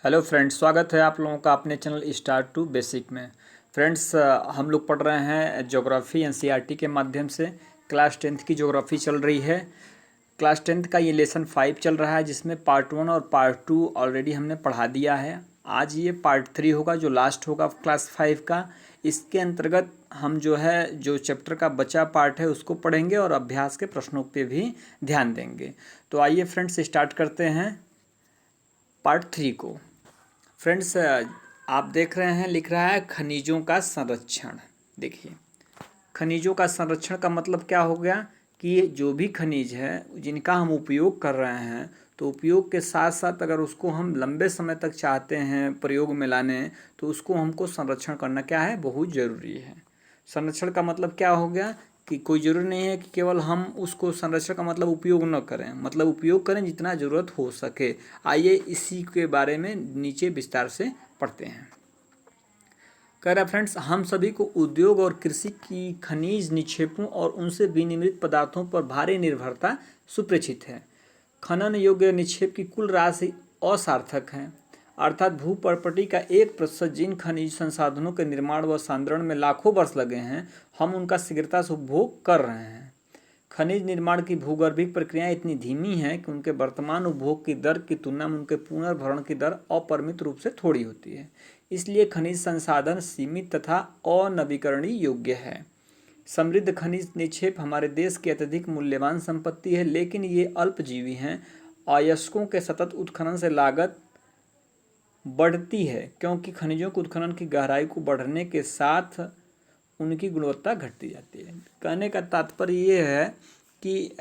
Hello friends, स्वागत है आप लोगों का अपने चैनल स्टार्ट टू बेसिक में। फ्रेंड्स, हम लोग पढ़ रहे हैं ज्योग्राफी एनसीईआरटी के माध्यम से। क्लास 10th की ज्योग्राफी चल रही है। क्लास 10th का ये लेसन 5 चल रहा है, जिसमें पार्ट 1 और पार्ट 2 ऑलरेडी हमने पढ़ा दिया है। आज ये पार्ट 3 होगा, जो लास्ट होगा क्लास 5 का। इसके अंतर्गत हम जो चैप्टर का बचा पार्ट है उसको पढ़ेंगे और अभ्यास के प्रश्नों पे भी ध्यान देंगे। तो आइए फ्रेंड्स, स्टार्ट करते हैं पार्ट 3 को। फ्रेंड्स, आप देख रहे हैं, लिख रहा है खनिजों का संरक्षण। देखिए, खनिजों का संरक्षण का मतलब क्या हो गया कि ये जो भी खनिज है जिनका हम उपयोग कर रहे हैं, तो उपयोग के साथ साथ अगर उसको हम लंबे समय तक चाहते हैं प्रयोग में लाने, तो उसको हमको संरक्षण करना क्या है, बहुत ज़रूरी है। संरक्षण का मतलब क्या हो गया कि कोई ज़रूरी नहीं है कि केवल हम उसको, संरक्षण का मतलब उपयोग न करें, मतलब उपयोग करें जितना ज़रूरत हो सके। आइए इसी के बारे में नीचे विस्तार से पढ़ते हैं। कह रहा फ्रेंड्स, हम सभी को उद्योग और कृषि की खनिज निक्षेपों और उनसे विनिर्मित पदार्थों पर भारी निर्भरता सुपरिचित है। खनन योग्य निक्षेप की कुल राशि असार्थक है, अर्थात भू प्रॉपर्टी का 1% जिन खनिज संसाधनों के निर्माण व सांद्रण में लाखों वर्ष लगे हैं, हम उनका शीघ्रता से उपभोग कर रहे हैं। खनिज निर्माण की भूगर्भिक प्रक्रियाएं इतनी धीमी हैं कि उनके वर्तमान उपभोग की दर की तुलना में उनके पुनर्भरण की दर अपरिमित रूप से थोड़ी होती है। इसलिए खनिज संसाधन सीमित तथा अनवीकरणीय योग्य है। समृद्ध खनिज निक्षेप हमारे देश की अत्यधिक मूल्यवान संपत्ति है, लेकिन ये अल्पजीवी हैं। अयस्कों के सतत उत्खनन से लागत बढ़ती है, क्योंकि खनिजों के उत्खनन की गहराई को बढ़ने के साथ उनकी गुणवत्ता घटती जाती है। कहने का तात्पर्य ये है कि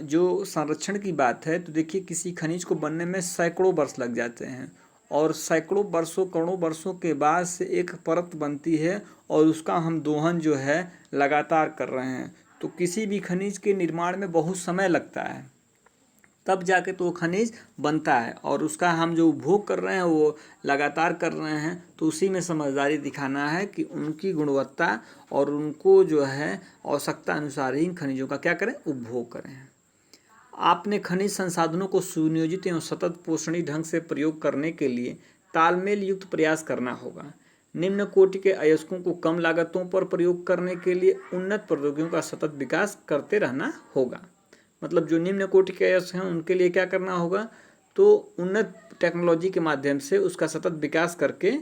जो संरक्षण की बात है, तो देखिए, किसी खनिज को बनने में सैकड़ों वर्ष लग जाते हैं, और सैकड़ों वर्षों, करोड़ों वर्षों के बाद से एक परत बनती है, और उसका हम दोहन जो है लगातार कर रहे हैं। तो किसी भी खनिज के निर्माण में बहुत समय लगता है, तब जाके तो वो खनिज बनता है, और उसका हम जो उपभोग कर रहे हैं वो लगातार कर रहे हैं। तो उसी में समझदारी दिखाना है कि उनकी गुणवत्ता और उनको जो है आवश्यकता अनुसार ही इन खनिजों का क्या करें, उपभोग करें। आपने खनिज संसाधनों को सुनियोजित एवं सतत पोषणीय ढंग से प्रयोग करने के लिए तालमेल युक्त प्रयास करना होगा। निम्न कोटि के अयस्कों को कम लागतों पर प्रयोग करने के लिए उन्नत प्रौद्योगिकियों का सतत विकास करते रहना होगा। मतलब जो निम्न कोटि के अयस्क हैं उनके लिए क्या करना होगा, तो उन्नत टेक्नोलॉजी के माध्यम से उसका सतत विकास करके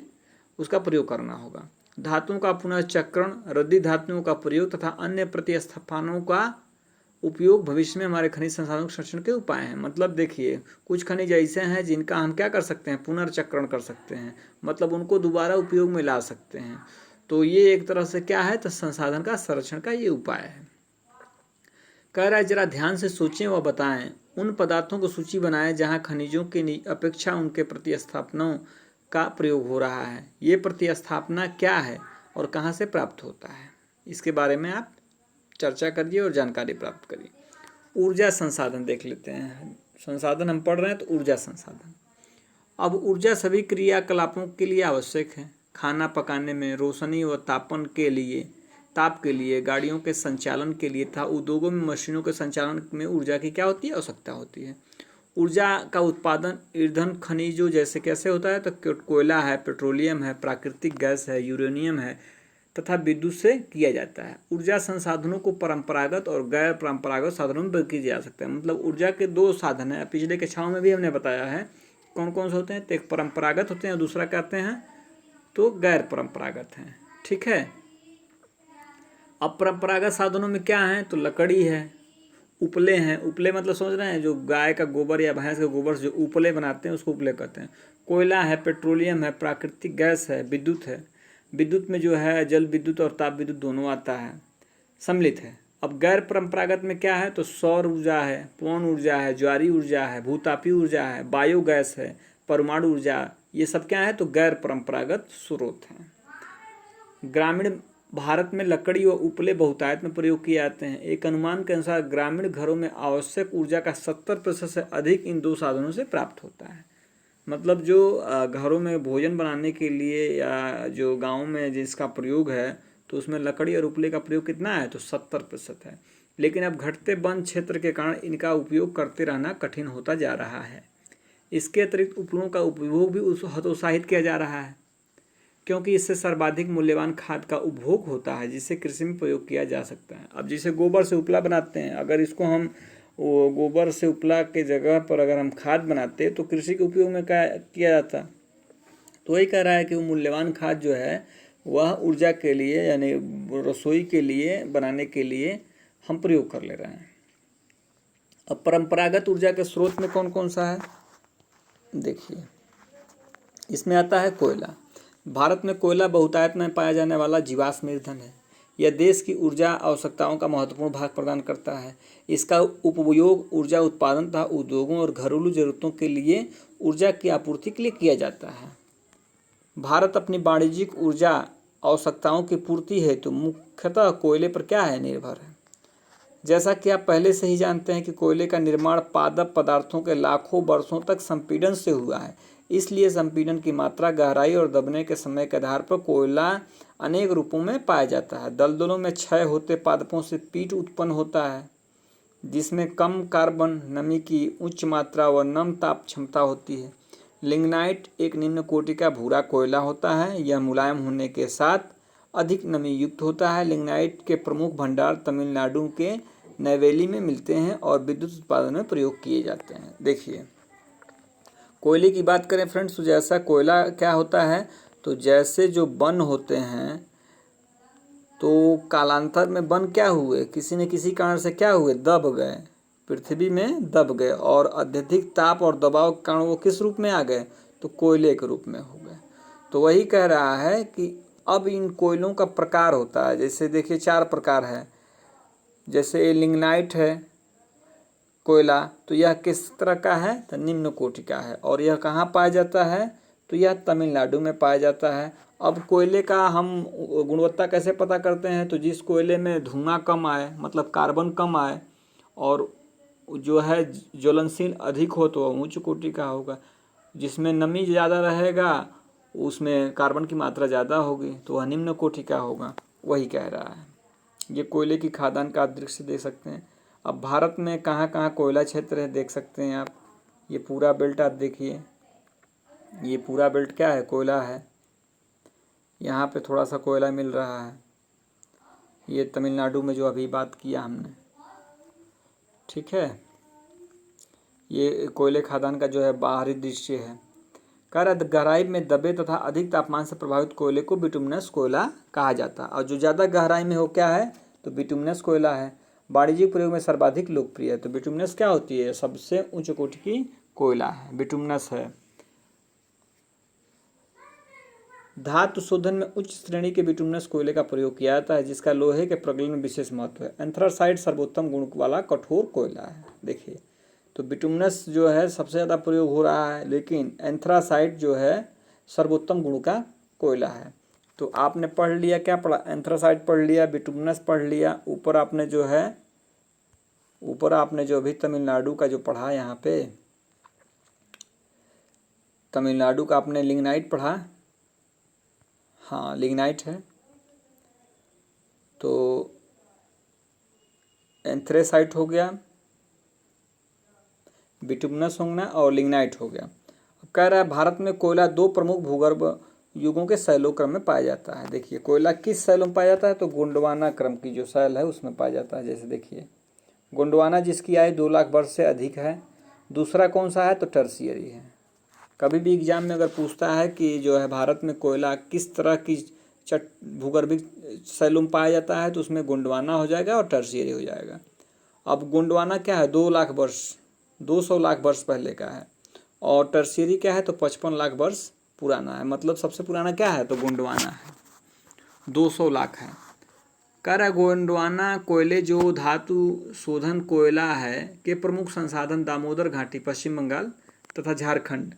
उसका प्रयोग करना होगा। धातुओं का पुनर्चक्रण, रद्दी धातुओं का प्रयोग तथा अन्य प्रतिस्थापनों का उपयोग भविष्य में हमारे खनिज संसाधनों के संरक्षण के उपाय हैं। मतलब देखिए, कुछ खनिज ऐसे हैं जिनका हम क्या कर सकते हैं, पुनर्चक्रण कर सकते हैं, मतलब उनको दोबारा उपयोग में ला सकते हैं। तो ये एक तरह से क्या है, तो संसाधन का संरक्षण का ये उपाय है। कह रहा है, जरा ध्यान से सोचें व बताएं, उन पदार्थों को सूची बनाएं जहां खनिजों की अपेक्षा उनके प्रतिस्थापनों का प्रयोग हो रहा है। ये प्रतिस्थापना क्या है और कहां से प्राप्त होता है, इसके बारे में आप चर्चा करिए और जानकारी प्राप्त करिए। ऊर्जा संसाधन देख लेते हैं। संसाधन हम पढ़ रहे हैं, तो ऊर्जा संसाधन। अब ऊर्जा सभी क्रियाकलापों के लिए आवश्यक है। खाना पकाने में, रोशनी व ताप के लिए, गाड़ियों के संचालन के लिए तथा उद्योगों में मशीनों के संचालन में ऊर्जा की क्या होती है, आवश्यकता होती है। ऊर्जा का उत्पादन ईंधन खनिजों जैसे कैसे होता है, तो कोयला है, पेट्रोलियम है, प्राकृतिक गैस है, यूरेनियम है तथा विद्युत से किया जाता है। ऊर्जा संसाधनों को परंपरागत और गैर परंपरागत साधनों में किया जा सकता है। मतलब ऊर्जा के दो साधन हैं, पिछले कक्षाओं में भी हमने बताया है कौन कौन से होते हैं। तो एक परंपरागत होते हैं और दूसरा कहते हैं तो गैर परंपरागत हैं। ठीक है। अब परंपरागत साधनों में क्या है, तो लकड़ी है, उपले हैं। उपले मतलब समझ रहे हैं, जो गाय का गोबर या भैंस का गोबर से जो उपले बनाते हैं उसको उपले कहते हैं। कोयला है, पेट्रोलियम है, प्राकृतिक गैस है, विद्युत है। विद्युत में जो है जल विद्युत और ताप विद्युत दोनों आता है, सम्मिलित है। अब गैर परंपरागत में क्या है, तो सौर ऊर्जा है, पवन ऊर्जा है, ज्वारीय ऊर्जा है, भूतापीय ऊर्जा है, बायोगैस है, परमाणु ऊर्जा, ये सब क्या है, तो गैर परंपरागत स्रोत हैं। ग्रामीण भारत में लकड़ी व उपले बहुतायत में प्रयोग किए जाते हैं। एक अनुमान के अनुसार ग्रामीण घरों में आवश्यक ऊर्जा का 70% से अधिक इन दो साधनों से प्राप्त होता है। मतलब जो घरों में भोजन बनाने के लिए या जो गाँव में जिसका प्रयोग है, तो उसमें लकड़ी और उपले का प्रयोग कितना है, तो 70% है। लेकिन अब घटते वन क्षेत्र के कारण इनका उपयोग करते रहना कठिन होता जा रहा है। इसके अतिरिक्त उपलों का उपभोग भी हतोत्साहित किया जा रहा है, क्योंकि इससे सर्वाधिक मूल्यवान खाद का उपभोग होता है जिसे कृषि में प्रयोग किया जा सकता है। अब जैसे गोबर से उपला बनाते हैं, अगर इसको हम वो गोबर से उपला के जगह पर अगर हम खाद बनाते तो कृषि के उपयोग में क्या किया जाता। तो वही कह रहा है कि वो मूल्यवान खाद जो है वह ऊर्जा के लिए यानी रसोई के लिए बनाने के लिए हम प्रयोग कर ले रहे हैं। अब परंपरागत ऊर्जा के स्रोत में कौन कौन सा है, देखिए इसमें आता है कोयला। भारत में कोयला बहुतायत में पाया जाने वाला जीवाश्म ईंधन है। यह देश की ऊर्जा आवश्यकताओं का महत्वपूर्ण भाग प्रदान करता है। इसका उपयोग ऊर्जा उत्पादन तथा उद्योगों और घरेलू जरूरतों के लिए ऊर्जा की आपूर्ति के लिए किया जाता है। भारत अपनी वाणिज्यिक ऊर्जा आवश्यकताओं की पूर्ति हेतु मुख्यतः कोयले पर क्या है निर्भर है। जैसा कि आप पहले से ही जानते हैं कि कोयले का निर्माण पादप पदार्थों के लाखों वर्षों तक संपीड़न से हुआ है, इसलिए संपीड़न की मात्रा, गहराई और दबने के समय के आधार पर कोयला अनेक रूपों में पाया जाता है। दलदलों में क्षय होते पादपों से पीट उत्पन्न होता है जिसमें कम कार्बन, नमी की उच्च मात्रा व नम ताप क्षमता होती है। लिग्नाइट एक निम्न कोटि का भूरा कोयला होता है। यह मुलायम होने के साथ अधिक नमी युक्त होता है। लिग्नाइट के प्रमुख भंडार तमिलनाडु के नैवेली में मिलते हैं और विद्युत उत्पादन में प्रयोग किए जाते हैं। देखिए कोयले की बात करें फ्रेंड्स, तो जैसा कोयला क्या होता है, तो जैसे जो वन होते हैं तो कालांतर में वन क्या हुए, किसी न किसी कारण से क्या हुए, दब गए, पृथ्वी में दब गए और अत्यधिक ताप और दबाव के कारण वो किस रूप में आ गए, तो कोयले के रूप में हो गए। तो वही कह रहा है कि अब इन कोयलों का प्रकार होता है। जैसे देखिए 4 प्रकार है। जैसे लिग्नाइट है कोयला, तो यह किस तरह का है, तो निम्न कोटि का है और यह कहाँ पाया जाता है, तो यह तमिलनाडु में पाया जाता है। अब कोयले का हम गुणवत्ता कैसे पता करते हैं, तो जिस कोयले में धुआं कम आए, मतलब कार्बन कम आए और जो है ज्वलनशील अधिक हो तो वह उच्च कोटि का होगा। जिसमें नमी ज़्यादा रहेगा उसमें कार्बन की मात्रा ज़्यादा होगी तो वह निम्न कोटि का होगा। वही कह रहा है। ये कोयले की खादान का आप दृश्य देख सकते हैं। अब भारत में कहाँ कहाँ कोयला क्षेत्र है देख सकते हैं आप। ये पूरा बेल्ट आप देखिए, ये पूरा बेल्ट क्या है, कोयला है। यहाँ पे थोड़ा सा कोयला मिल रहा है। ये तमिलनाडु में जो अभी बात किया हमने, ठीक है। ये कोयले खादान का जो है बाहरी दृश्य है। गहराई में दबे तथा अधिक तापमान से प्रभावित कोयले को बिटुमिनस कोयला कहा जाता है। और जो ज़्यादा गहराई में हो क्या है, तो बिटुमिनस कोयला है। वाणिज्यिक प्रयोग में सर्वाधिक लोकप्रिय है। तो बिटुमिनस क्या होती है, सबसे उच्च कोटि की कोयला है, बिटुमिनस है। धातु शोधन में उच्च श्रेणी के बिटुमिनस कोयले का प्रयोग किया जाता है जिसका लोहे के प्रगलन में विशेष महत्व है। एंथ्रासाइट सर्वोत्तम गुण वाला कठोर कोयला है। देखिए तो बिटुमिनस जो है सबसे ज़्यादा प्रयोग हो रहा है, लेकिन एंथ्रासाइट जो है सर्वोत्तम गुण का कोयला है। तो आपने पढ़ लिया, क्या पढ़ा, एंथ्रासाइट पढ़ लिया, बिटुमिनस पढ़ लिया। ऊपर आपने जो अभी तमिलनाडु का जो पढ़ा, यहाँ पे तमिलनाडु का आपने लिग्नाइट पढ़ा, हाँ लिग्नाइट है। तो एंथ्रेसाइट हो गया, बिटुमिनस हो गया और लिग्नाइट हो गया। अब कह रहा है भारत में कोयला 2 प्रमुख भूगर्भ युगों के शैलों क्रम में पाया जाता है। देखिए कोयला किस शैलों में पाया जाता है, तो गोंडवाना क्रम की जो शैल है उसमें पाया जाता है। जैसे देखिए गोंडवाना जिसकी आयु 2 लाख वर्ष से अधिक है। दूसरा कौन सा है, तो टर्शियरी है। कभी भी एग्जाम में अगर पूछता है कि जो है भारत में कोयला किस तरह की भूगर्भिक शैलों में पाया जाता है, तो उसमें गोंडवाना हो जाएगा और टर्शियरी हो जाएगा। अब गोंडवाना क्या है, 2 लाख वर्ष 200 लाख वर्ष पहले का है और टर्शियरी क्या है, तो 55 लाख वर्ष पुराना है। मतलब सबसे पुराना क्या है, तो गोंडवाना है, 200 लाख है। कह रहा गोंडवाना कोयले जो धातु शोधन कोयला है के प्रमुख संसाधन दामोदर घाटी, पश्चिम बंगाल तथा झारखंड,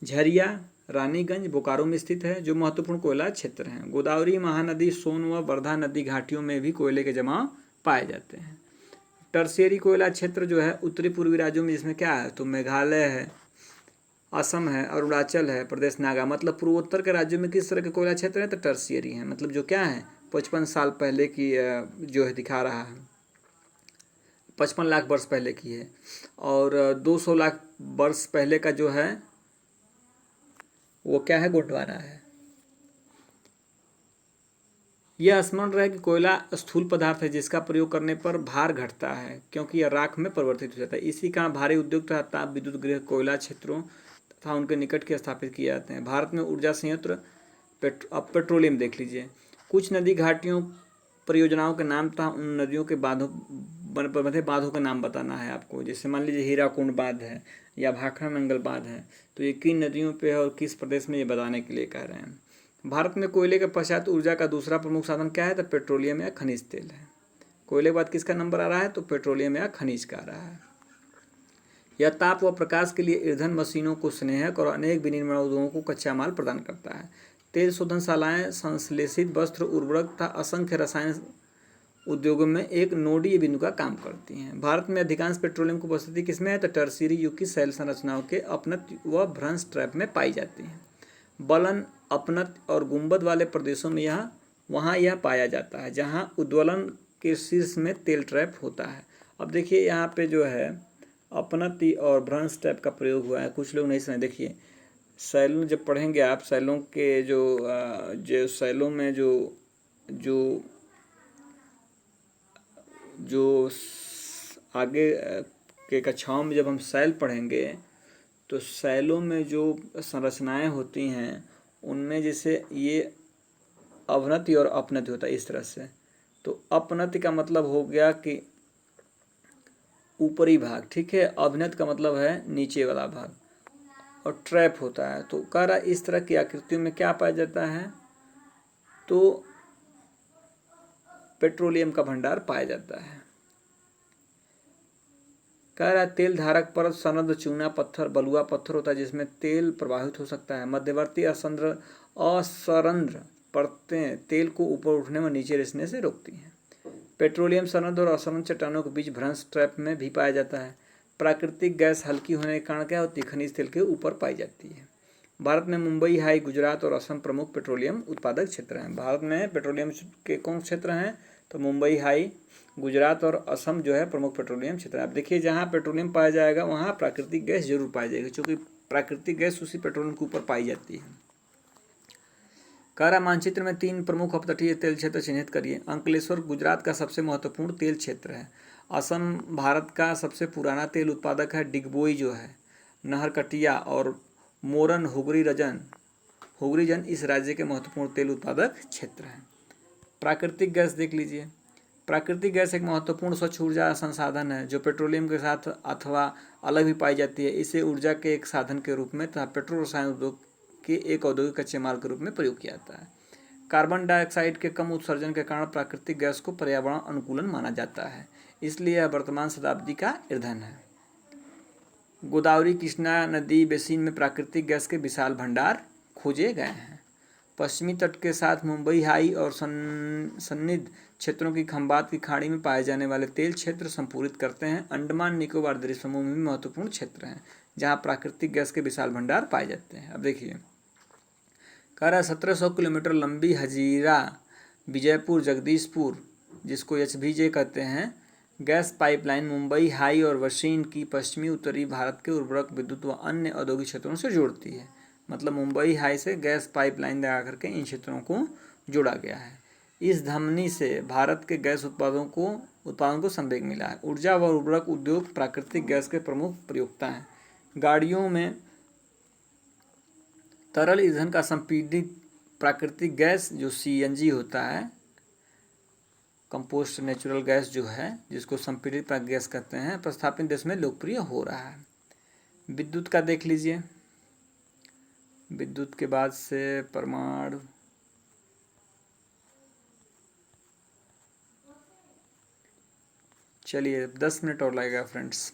झरिया, रानीगंज, बोकारो में स्थित है जो महत्वपूर्ण कोयला क्षेत्र हैं। गोदावरी, महानदी, सोन व वर्धा नदी घाटियों में भी कोयले के जमाव पाए जाते हैं। टर्शियरी कोयला क्षेत्र जो है उत्तरी पूर्वी राज्यों में, जिसमें क्या है, तो मेघालय है, असम है, अरुणाचल है, प्रदेश नागा। मतलब पूर्वोत्तर के राज्यों में किस तरह के कोयला क्षेत्र है, तो टर्शियरी है। मतलब जो क्या है 55 साल पहले की जो है दिखा रहा है। 55 लाख वर्ष पहले की है, और 200 लाख वर्ष पहले का जो है वो क्या है, गोंडवाना है। यह स्मरण रहे कि कोयला स्थूल पदार्थ है जिसका प्रयोग करने पर भार घटता है क्योंकि यह राख में परिवर्तित हो जाता है। इसी कारण भारी उद्योग तथा ताप विद्युत गृह कोयला क्षेत्रों तथा उनके निकट के स्थापित किए जाते हैं। भारत में ऊर्जा संयंत्र अब पेट्रोलियम देख लीजिए। कुछ नदी घाटियों परियोजनाओं के नाम तथा उन नदियों के बांधों बांधों का नाम बताना है आपको। जैसे मान लीजिए हीराकुंड बांध है या भाखड़ा नंगल बांध है, तो ये किन नदियों पे है और किस प्रदेश में, ये बताने के लिए कह रहे हैं। भारत में कोयले के पश्चात ऊर्जा का दूसरा प्रमुख साधन क्या है, तो पेट्रोलियम या खनिज तेल है। कोयले के बाद किसका नंबर आ रहा है, तो पेट्रोलियम या खनिज का आ रहा है। यह ताप व प्रकाश के लिए ईंधन, मशीनों को स्नेहक और अनेक विनिर्माण उद्योगों को कच्चा माल प्रदान करता है। तेल शोधनशालाएं संश्लेषित वस्त्र, उर्वरक तथा असंख्य रसायन उद्योगों में एक नोडीय बिंदु का काम करती हैं। भारत में अधिकांश पेट्रोलियम की उपस्थिति किसमें है, तो टर्शियरी युग की शैल संरचनाओं के अपनत व भ्रंश ट्रैप में पाई जाती है। बलन, अपनत और गुंबद वाले प्रदेशों में वहाँ यह पाया जाता है जहाँ उद्वलन के शीर्ष में तेल ट्रैप होता है। अब देखिए यहाँ पे जो है अपनति और भ्रंश ट्रैप का प्रयोग हुआ है, कुछ लोग नहीं समझ। देखिए शैलों जब पढ़ेंगे आप, शैलों के जो शैलों में जो आगे के कक्षाओं में जब हम शैल पढ़ेंगे तो शैलों में जो संरचनाएं होती हैं उनमें जैसे ये अवनति और अपनति होता है इस तरह से। तो अपनति का मतलब हो गया कि ऊपरी भाग, ठीक है। अवनति का मतलब है नीचे वाला भाग, और ट्रैप होता है। तो कह रहा इस तरह की आकृतियों में क्या पाया जाता है, तो पेट्रोलियम का भंडार पाया जाता है। कह रहा तेल धारक परत सनद चूना पत्थर, बलुआ पत्थर होता है जिसमें तेल प्रवाहित हो सकता है। मध्यवर्ती असंरंध्र परतें तेल को ऊपर उठने में नीचे रिसने से रोकती हैं। पेट्रोलियम सनद और असंरंध्र चट्टानों के बीच भ्रंश ट्रैप में भी पाया जाता है। प्राकृतिक गैस हल्की होने के कारण क्या होती है, खनिज तेल के ऊपर पाई जाती है। भारत में मुंबई, हाई, गुजरात और असम प्रमुख पेट्रोलियम उत्पादक क्षेत्र हैं। भारत में पेट्रोलियम के कौन क्षेत्र हैं, तो मुंबई, हाई, गुजरात और असम जो है प्रमुख पेट्रोलियम क्षेत्र है। अब देखिए जहाँ पेट्रोलियम पाया जाएगा वहाँ प्राकृतिक गैस जरूर पाई जाएगी, क्योंकि प्राकृतिक गैस उसी पेट्रोलियम के ऊपर पाई जाती है। कारा मानचित्र में 3 प्रमुख अपतटीय तेल क्षेत्र चिन्हित करिए। अंकलेश्वर गुजरात का सबसे महत्वपूर्ण तेल क्षेत्र है। असम भारत का सबसे पुराना तेल उत्पादक है। डिगबोई जो है, नहरकटिया और मोरन हुगरीजन इस राज्य के महत्वपूर्ण तेल उत्पादक क्षेत्र हैं। प्राकृतिक गैस देख लीजिए। प्राकृतिक गैस एक महत्वपूर्ण स्वच्छ ऊर्जा संसाधन है जो पेट्रोलियम के साथ अथवा अलग भी पाई जाती है। इसे ऊर्जा के एक साधन के रूप में तथा पेट्रो रसायन उद्योग के एक औद्योगिक कच्चे माल के रूप में प्रयोग किया जाता है। कार्बन डाइऑक्साइड के कम उत्सर्जन के कारण प्राकृतिक गैस को पर्यावरण अनुकूलन माना जाता है, इसलिए यह वर्तमान शताब्दी का ईंधन है। गोदावरी कृष्णा नदी बेसिन में प्राकृतिक गैस के विशाल भंडार खोजे गए हैं। पश्चिमी तट के साथ मुंबई हाई और सन्निध क्षेत्रों की खंबात की खाड़ी में पाए जाने वाले तेल क्षेत्र संपूरित करते हैं। अंडमान निकोबार द्वीप समूह में महत्वपूर्ण क्षेत्र हैं जहां प्राकृतिक गैस के विशाल भंडार पाए जाते हैं। अब देखिए कह रहा 1700 किलोमीटर लंबी हजीरा विजयपुर जगदीशपुर, जिसको HVJ कहते हैं, गैस पाइपलाइन मुंबई हाई और वसीन की पश्चिमी उत्तरी भारत के उर्वरक, विद्युत व अन्य औद्योगिक क्षेत्रों से जोड़ती है। मतलब मुंबई हाई से गैस पाइपलाइन लगा करके इन क्षेत्रों को जोड़ा गया है। इस धमनी से भारत के गैस उत्पादों को संवेग मिला है। ऊर्जा व उर्वरक उद्योग प्राकृतिक गैस के प्रमुख प्रयोक्ता हैं। गाड़ियों में तरल ईंधन का संपीड़ित प्राकृतिक गैस जो CNG होता है, कंपोस्ट नेचुरल गैस जो है, जिसको संपीड़ित गैस कहते हैं, प्रस्थापित देश में लोकप्रिय हो रहा है। विद्युत का देख लीजिए। विद्युत के बाद से परमाणु, चलिए 10 मिनट और लगेगा फ्रेंड्स।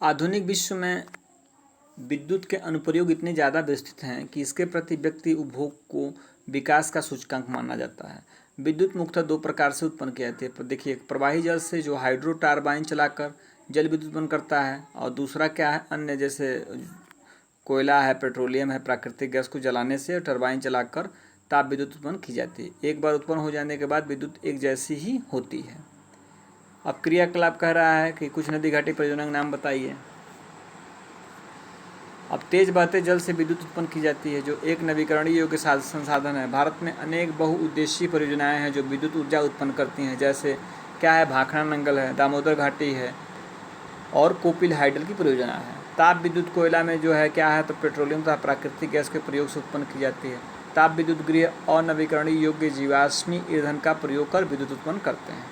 आधुनिक विश्व में विद्युत के अनुप्रयोग इतने ज़्यादा विस्तृत हैं कि इसके प्रति व्यक्ति उपभोग को विकास का सूचकांक माना जाता है। विद्युत मुख्यतः 2 प्रकार से उत्पन्न की जाती है। देखिए, प्रवाही जल से जो हाइड्रो टारबाइन चलाकर जल विद्युत उत्पन्न करता है, और दूसरा क्या है, अन्य जैसे कोयला है, पेट्रोलियम है, प्राकृतिक गैस को जलाने से टरबाइन चलाकर ताप विद्युत उत्पन्न की जाती है। एक बार उत्पन्न हो जाने के बाद विद्युत एक जैसी ही होती है। अब क्रियाकलाप कह रहा है कि कुछ नदी घाटी परियोजना का नाम बताइए। अब तेज बहते जल से विद्युत उत्पन्न की जाती है, जो एक नवीकरणीय योग्य संसाधन है। भारत में अनेक बहुउद्देशीय परियोजनाएं हैं जो विद्युत ऊर्जा उत्पन्न करती हैं, जैसे क्या है, भाखड़ा नंगल है, दामोदर घाटी है और कोपिल हाइडल की परियोजना है। ताप विद्युत कोयला में जो है क्या है, तो पेट्रोलियम तथा प्राकृतिक गैस के प्रयोग से उत्पन्न की जाती है। ताप विद्युत गृह और नवीकरणीय योग्य जीवाश्मी ईंधन का प्रयोग कर विद्युत उत्पन्न करते हैं।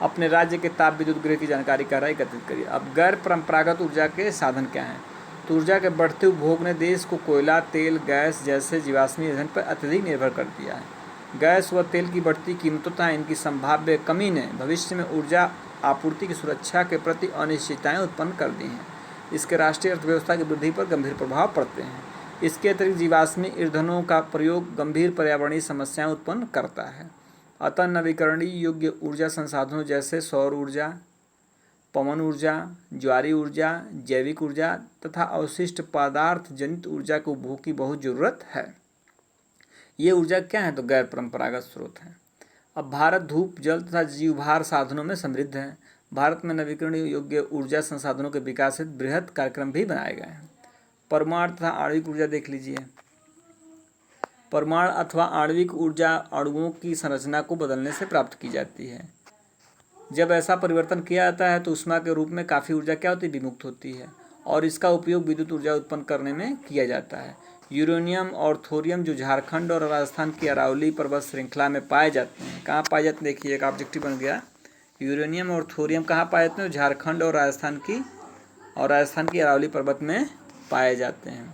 अपने राज्य के ताप विद्युत गृह की जानकारी का एकत्रित करिए। अब गैर परंपरागत ऊर्जा के साधन क्या हैं? तो ऊर्जा के बढ़ते उपभोग ने देश को कोयला, तेल, गैस जैसे जीवाश्मी ईंधन पर अत्यधिक निर्भर कर दिया है। गैस व तेल की बढ़ती कीमतों तथा इनकी संभाव्य कमी ने भविष्य में ऊर्जा आपूर्ति की सुरक्षा के प्रति अनिश्चितताएं उत्पन्न कर दी हैं। इसके राष्ट्रीय अर्थव्यवस्था की वृद्धि पर गंभीर प्रभाव पड़ते हैं। इसके अतिरिक्त जीवाश्मी ईंधनों का प्रयोग गंभीर पर्यावरणीय समस्याएं उत्पन्न करता है। अतः नवीकरणीय योग्य ऊर्जा संसाधनों जैसे सौर ऊर्जा, पवन ऊर्जा, ज्वारीय ऊर्जा, जैविक ऊर्जा तथा अवशिष्ट पदार्थ जनित ऊर्जा के उपभोग की बहुत ज़रूरत है। ये ऊर्जा क्या है? तो गैर परंपरागत स्रोत हैं। अब भारत धूप, जल तथा जीवभार साधनों में समृद्ध है। भारत में नवीकरणीय योग्य ऊर्जा संसाधनों के विकास हेतु बृहद कार्यक्रम भी बनाए गए हैं। परमाणु तथा आणविक ऊर्जा देख लीजिए। परमाणु अथवा आणविक ऊर्जा अणुओं की संरचना को बदलने से प्राप्त की जाती है। जब ऐसा परिवर्तन किया जाता है तो ऊष्मा के रूप में काफ़ी ऊर्जा क्या होती है? विमुक्त होती है और इसका उपयोग विद्युत ऊर्जा उत्पन्न करने में किया जाता है। यूरेनियम और थोरियम जो झारखंड और राजस्थान की अरावली पर्वत श्रृंखला में पाए जाते हैं। कहाँ पाए जाते हैं? देखिए एक ऑब्जेक्टिव बन गया। यूरेनियम और थोरियम कहाँ पाए जाते हैं? झारखंड और राजस्थान की अरावली पर्वत में पाए जाते हैं।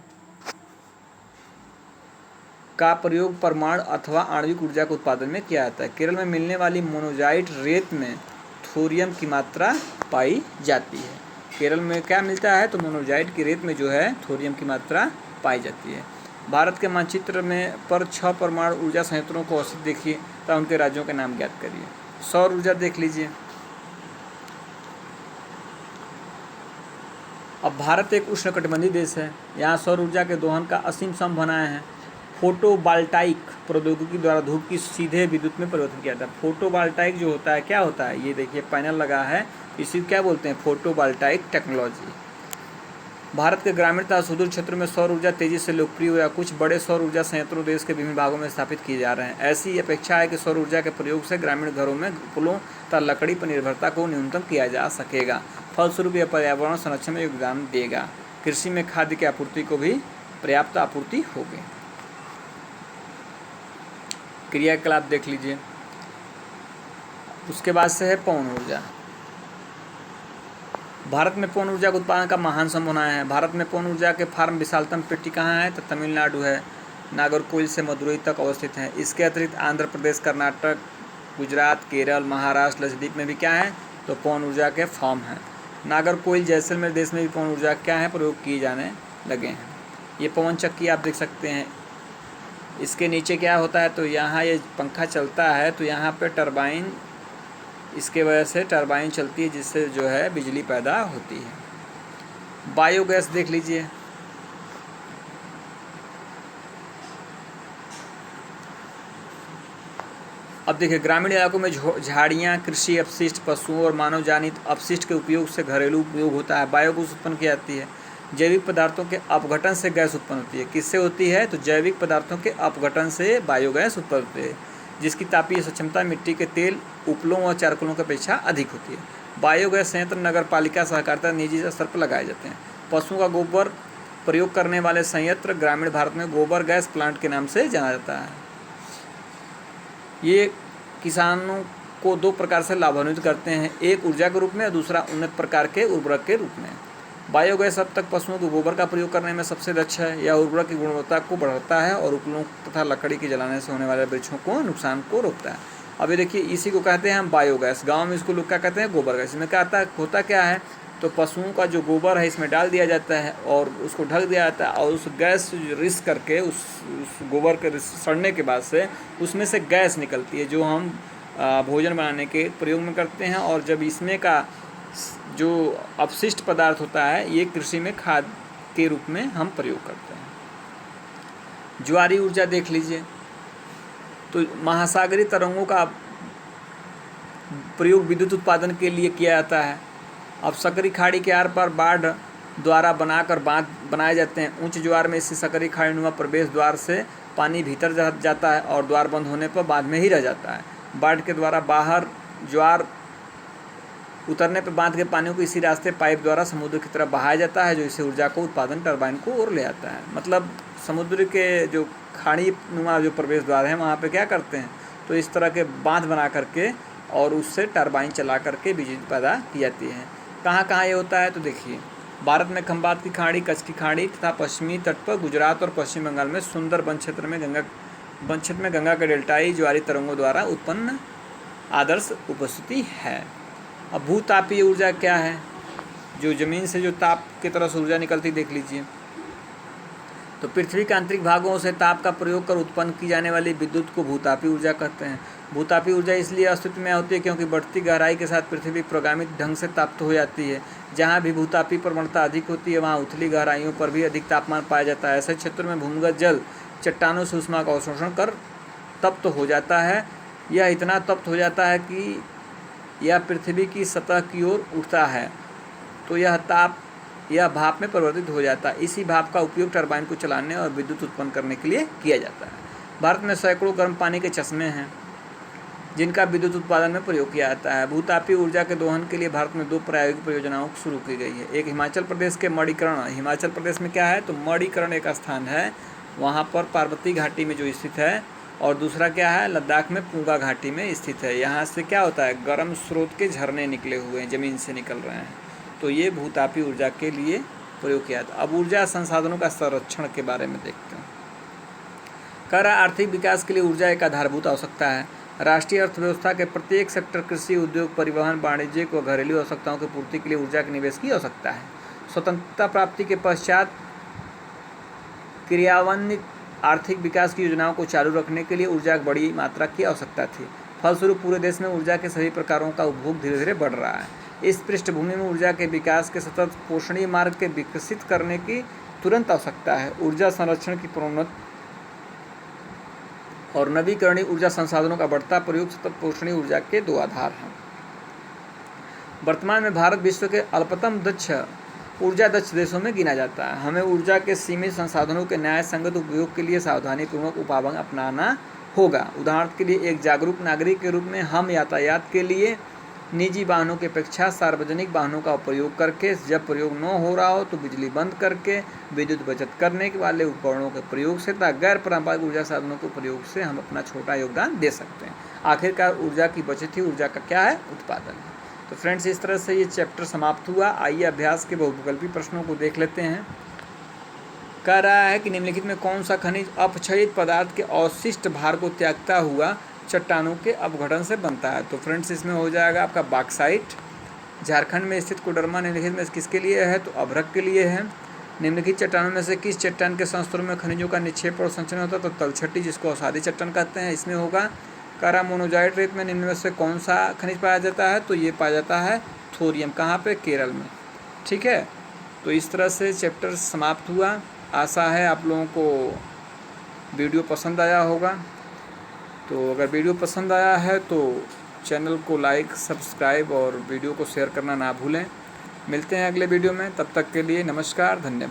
का प्रयोग परमाणु अथवा आणविक ऊर्जा के उत्पादन में किया जाता है। केरल में मिलने वाली मोनोजाइट रेत में थोरियम की मात्रा पाई जाती है। केरल में क्या मिलता है? तो मोनोजाइट की रेत में जो है थोरियम की मात्रा पाई जाती है। भारत के मानचित्र में पर 6 परमाणु ऊर्जा संयंत्रों को अवस्थित देखिए तथा उनके राज्यों के नाम ज्ञात करिए। सौर ऊर्जा देख लीजिए। अब भारत एक उष्णकटिबंधीय देश है। यहाँ सौर ऊर्जा के दोहन का असीम संभावनाएं हैं। फोटोवोल्टाइक प्रौद्योगिकी द्वारा धूप की सीधे विद्युत में परिवर्तन किया जाता है। फोटोवोल्टाइक जो होता है क्या होता है? ये देखिए पैनल लगा है, इसी क्या बोलते हैं? Photovoltaic technology. भारत के ग्रामीण तथा सुदूर क्षेत्रों में सौर ऊर्जा तेजी से लोकप्रिय हुआ। कुछ बड़े सौर ऊर्जा संयंत्रों देश के विभिन्न भागों में स्थापित किए जा रहे हैं। ऐसी अपेक्षा है कि सौर ऊर्जा के प्रयोग से ग्रामीण घरों में पुलों तथा लकड़ी पर निर्भरता को न्यूनतम किया जा सकेगा। फलस्वरूप यह पर्यावरण संरक्षण में योगदान देगा। कृषि में खाद्य की आपूर्ति को भी पर्याप्त आपूर्ति होगी। क्रियाकलाप देख लीजिए। उसके बाद से है पवन ऊर्जा। भारत में पवन ऊर्जा के उत्पादन का महान संभावनाएं है। भारत में पवन ऊर्जा के फार्म विशालतम पेटी कहाँ है? तो तमिलनाडु है। नागरकोइल से मदुरई तक अवस्थित है। इसके अतिरिक्त आंध्र प्रदेश, कर्नाटक, गुजरात, केरल, महाराष्ट्र, लक्षद्वीप में भी क्या है? तो पवन ऊर्जा के फार्म हैं। नागरकोइल, जैसलमेर देश में भी पवन ऊर्जा क्या है? प्रयोग किए जाने लगे हैं। ये पवन चक्की आप देख सकते हैं। इसके नीचे क्या होता है? तो यहाँ ये पंखा चलता है तो यहाँ पे टरबाइन, इसके वजह से टरबाइन चलती है जिससे जो है बिजली पैदा होती है। बायोगैस देख लीजिए। अब देखिए ग्रामीण इलाकों में झाड़ियाँ, कृषि अपशिष्ट, पशुओं और मानव जनित अपशिष्ट के उपयोग से घरेलू उपयोग होता है। बायोगैस उत्पन्न की जाती है। जैविक पदार्थों के अपघटन से गैस उत्पन्न होती है। किससे होती है? तो जैविक पदार्थों के अपघटन से बायोगैस उत्पन्न होती है, जिसकी तापीय सक्षमता मिट्टी के तेल, उपलों और चारकोलों की अपेक्षा अधिक होती है। बायोगैस संयंत्र नगर पालिका, सहकारिता, निजी स्तर पर लगाए जाते हैं। पशुओं का गोबर प्रयोग करने वाले संयंत्र ग्रामीण भारत में गोबर गैस प्लांट के नाम से जाना जाता है। ये किसानों को 2 प्रकार से लाभान्वित करते हैं, एक ऊर्जा के रूप में और दूसरा उन्नत प्रकार के उर्वरक के रूप में। बायोगैस अब तक पशुओं के गोबर का प्रयोग करने में सबसे दक्ष है। यह उर्वरक की गुणवत्ता को बढ़ाता है और उपलों तथा लकड़ी के जलाने से होने वाले वृक्षों को नुकसान को रोकता है। अब ये देखिए इसी को कहते हैं हम बायोगैस। गांव में इसको लोग क्या कहते हैं? गोबर गैस। इसमें क्या होता क्या है? तो पशुओं का जो गोबर है इसमें डाल दिया जाता है और उसको ढक दिया जाता है और उस गैस रिस करके उस गोबर के सड़ने के बाद से उसमें से गैस निकलती है जो हम भोजन बनाने के प्रयोग में करते हैं। और जब इसमें का जो अपशिष्ट पदार्थ होता है ये कृषि में खाद के रूप में हम प्रयोग करते हैं। ज्वारीय ऊर्जा देख लीजिए, तो महासागरीय तरंगों का प्रयोग विद्युत उत्पादन के लिए किया जाता है। अब सकरी खाड़ी के आर पार बाढ़ द्वारा बनाकर बांध बनाए जाते हैं। उच्च ज्वार में इसी सकरी खाड़ी नुमा प्रवेश द्वार से पानी भीतर जाता है और द्वार बंद होने पर बांध में ही रह जाता है। बाढ़ के द्वारा बाहर ज्वार उतरने पर बांध के पानी को इसी रास्ते पाइप द्वारा समुद्र की तरफ बहाया जाता है, जो इसी ऊर्जा को उत्पादन टरबाइन को ओर ले आता है। मतलब समुद्र के जो खाड़ी नुमा जो प्रवेश द्वार है वहाँ पे क्या करते हैं, तो इस तरह के बांध बना करके और उससे टरबाइन चला करके बिजली पैदा की जाती है। कहाँ कहाँ ये होता है, तो देखिए भारत में खंबात की खाड़ी, कच्छ की खाड़ी तथा पश्चिमी तट पर गुजरात और पश्चिम बंगाल में सुंदर वन क्षेत्र में गंगा के डेल्टाई ज्वारीय तरंगों द्वारा उत्पन्न आदर्श उपस्थिति है। अब भूतापीय ऊर्जा क्या है, जो ज़मीन से जो ताप की तरह से ऊर्जा निकलती देख लीजिए। तो पृथ्वी के आंतरिक भागों से ताप का प्रयोग कर उत्पन्न की जाने वाली विद्युत को भूतापीय ऊर्जा कहते हैं। भूतापीय ऊर्जा इसलिए अस्तित्व में होती है क्योंकि बढ़ती गहराई के साथ पृथ्वी प्रोगामित ढंग से ताप्त हो जाती है। जहाँ भी भूतापीय प्रवणता अधिक होती है वहाँ उथली गहराइयों पर भी अधिक तापमान पाया जाता है। ऐसे क्षेत्रों में भूमिगत जल चट्टानों से ऊष्मा का अवशोषण कर तप्त हो जाता है। यह इतना तप्त हो जाता है कि यह पृथ्वी की सतह की ओर उठता है, तो यह भाप में परिवर्तित हो जाता है। इसी भाप का उपयोग टरबाइन को चलाने और विद्युत उत्पन्न करने के लिए किया जाता है। भारत में सैकड़ों गर्म पानी के चश्मे हैं जिनका विद्युत उत्पादन में प्रयोग किया जाता है। भूतापीय ऊर्जा के दोहन के लिए भारत में 2 प्रायोगिक परियोजनाओं शुरू की गई है। एक हिमाचल प्रदेश के मणिकर्ण, हिमाचल प्रदेश में क्या है, तो मणिकर्ण एक स्थान है वहाँ पर पार्वती घाटी में जो स्थित है, और दूसरा क्या है, लद्दाख में पूंगा घाटी में स्थित है। यहाँ से क्या होता है, गर्म स्रोत के झरने निकले हुए हैं, ज़मीन से निकल रहे हैं, तो ये भूतापीय ऊर्जा के लिए प्रयोग किया था। अब ऊर्जा संसाधनों का संरक्षण के बारे में देखते हैं। कर आर्थिक विकास के लिए ऊर्जा एक आधारभूत आवश्यकता है। राष्ट्रीय अर्थव्यवस्था के प्रत्येक सेक्टर, कृषि, उद्योग, परिवहन, वाणिज्यिक व घरेलू आवश्यकताओं की पूर्ति के लिए ऊर्जा के निवेश की आवश्यकता है। स्वतंत्रता प्राप्ति के पश्चात क्रियान्वित आर्थिक विकास की योजनाओं को चालू रखने के लिए ऊर्जा की बड़ी मात्रा की आवश्यकता थी। फलस्वरूप पूरे देश में ऊर्जा के सभी प्रकारों का उपभोग धीरे धीरे बढ़ रहा है। इस पृष्ठभूमि में ऊर्जा के विकास के सतत पोषणीय मार्ग के विकसित करने की तुरंत आवश्यकता है। ऊर्जा संरक्षण की प्रोन्नत और नवीकरणीय ऊर्जा संसाधनों का बढ़ता प्रयोग सतत पोषणीय ऊर्जा के 2 आधार हैं। वर्तमान में भारत विश्व के अल्पतम ऊर्जा दक्ष देशों में गिना जाता है। हमें ऊर्जा के सीमित संसाधनों के न्याय संगत उपयोग के लिए सावधानीपूर्वक उपाय अपनाना होगा। उदाहरण के लिए एक जागरूक नागरिक के रूप में हम यातायात के लिए निजी वाहनों की अपेक्षा सार्वजनिक वाहनों का उपयोग करके, जब प्रयोग न हो रहा हो तो बिजली बंद करके, विद्युत बचत करने वाले उपकरणों के प्रयोग से तथा गैर पारंपरिक ऊर्जा साधनों के प्रयोग से हम अपना छोटा योगदान दे सकते हैं। आखिरकार ऊर्जा की बचत ही ऊर्जा का क्या है, उत्पादन है। तो फ्रेंड्स, इस तरह से ये चैप्टर समाप्त हुआ। आइए अभ्यास के बहुविकल्पी प्रश्नों को देख लेते हैं। कह रहा है कि निम्नलिखित में कौन सा खनिज अपक्षयित पदार्थ के अवशिष्ट भार को त्यागता हुआ चट्टानों के अपघटन से बनता है। तो फ्रेंड्स, इसमें हो जाएगा आपका बॉक्साइट। झारखंड में स्थित कोडरमा निम्नलिखित में किसके लिए है, तो अभ्रक के लिए है। निम्नलिखित चट्टानों में से किस चट्टान के संस्तरों में खनिजों का निक्षेप और संचरण होता है, तो तलछटी, जिसको अवसादी चट्टान कहते हैं, इसमें होगा। कारा मोनोजाइट रेत में निम्न में से कौन सा खनिज पाया जाता है, तो ये पाया जाता है थोरियम। कहाँ पे, केरल में। ठीक है, तो इस तरह से चैप्टर समाप्त हुआ। आशा है आप लोगों को वीडियो पसंद आया होगा। तो अगर वीडियो पसंद आया है तो चैनल को लाइक, सब्सक्राइब और वीडियो को शेयर करना ना भूलें। मिलते हैं अगले वीडियो में, तब तक के लिए नमस्कार, धन्यवाद।